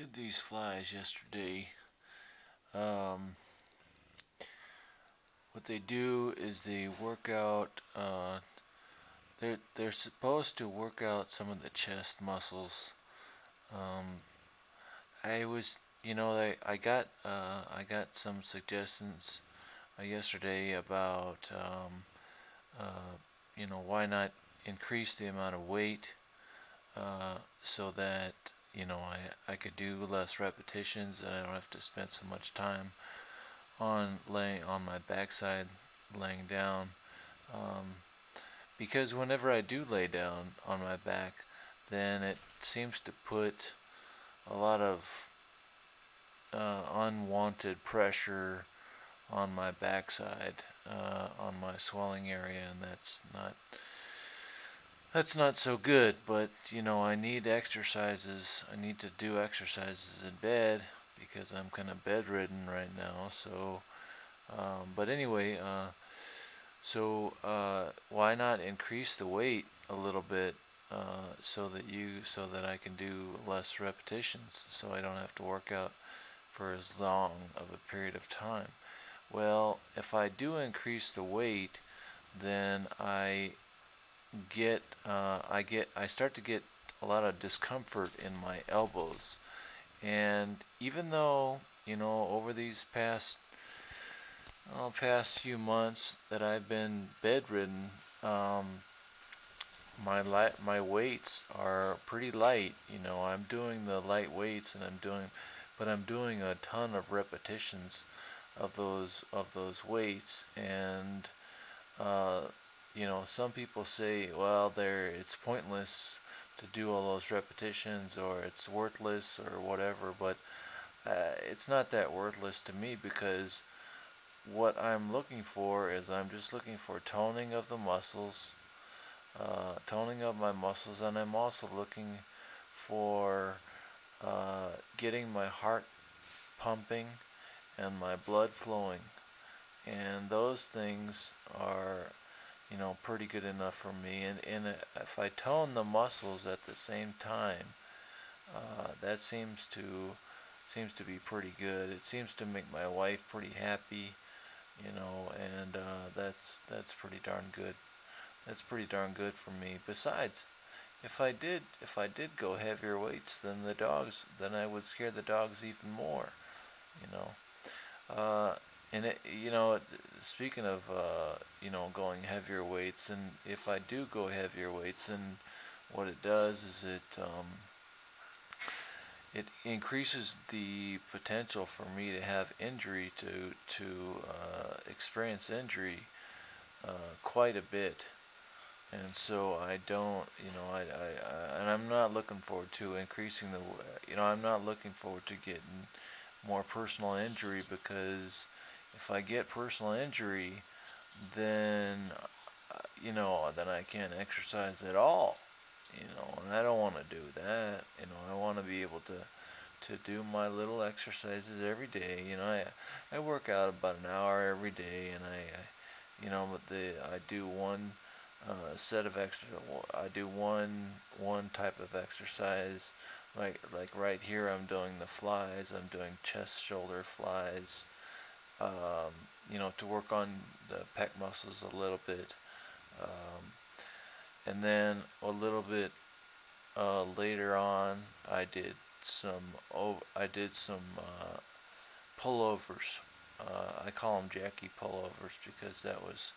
Did these flies yesterday. Um, what they do is they work out. They're supposed to work out some of the chest muscles. Um, I was, I got some suggestions yesterday about, why not increase the amount of weight so that I could do less repetitions and I don't have to spend so much time on laying on my backside, laying down. Um, because whenever I do lay down on my back, then it seems to put a lot of unwanted pressure on my backside, on my swelling area, and that's not so good. But I need exercises. I need to do exercises in bed because I'm kind of bedridden right now. But anyway, why not increase the weight a little bit so that I can do less repetitions, so I don't have to work out for as long of a period of time. Well, if I do increase the weight, then I start to get a lot of discomfort in my elbows. And even though, over these past few months that I've been bedridden, um, my weights are pretty light. I'm doing the light weights but I'm doing a ton of repetitions of those weights. And uh, some people say, well, it's pointless to do all those repetitions, or it's worthless, or whatever. But it's not that worthless to me, because what I'm looking for is I'm just looking for toning of the muscles, toning of my muscles, and I'm also looking for getting my heart pumping and my blood flowing. And those things are, pretty good enough for me. And if I tone the muscles at the same time, that seems to be pretty good. It seems to make my wife pretty happy, and that's pretty darn good. That's pretty darn good for me. Besides, if I did go heavier weights, then I would scare the dogs even more, you know. Uh, and speaking of going heavier weights, and if I do go heavier weights, then what it does is it increases the potential for me to have injury, to experience injury quite a bit. And so I don't, and I'm not looking forward to increasing I'm not looking forward to getting more personal injury, because if I get personal injury, then, then I can't exercise at all, and I don't want to do that. I want to be able to do my little exercises every day. I work out about an hour every day, and I do one set of extra. I do one type of exercise. Like right here, I'm doing the flies. I'm doing chest shoulder flies. To work on the pec muscles a little bit. Um, and then a little bit later on, I did some pullovers. I call them Jackie pullovers, because that was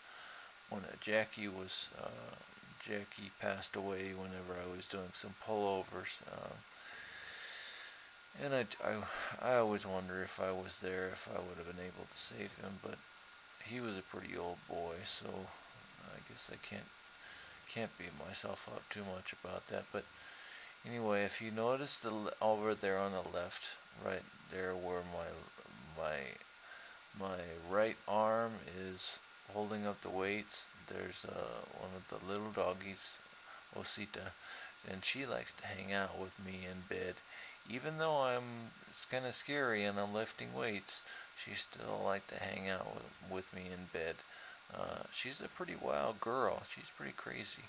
when Jackie passed away whenever I was doing some pullovers. And I always wonder, if I was there, if I would have been able to save him. But he was a pretty old boy, so I guess I can't beat myself up too much about that. But anyway, if you notice over there on the left, right there where my my right arm is holding up the weights, there's one of the little doggies, Ozzyta, and she likes to hang out with me in bed. Even though it's kind of scary and I'm lifting weights, she still like to hang out with me in bed. She's a pretty wild girl. She's pretty crazy.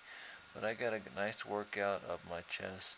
But I got a nice workout of my chest.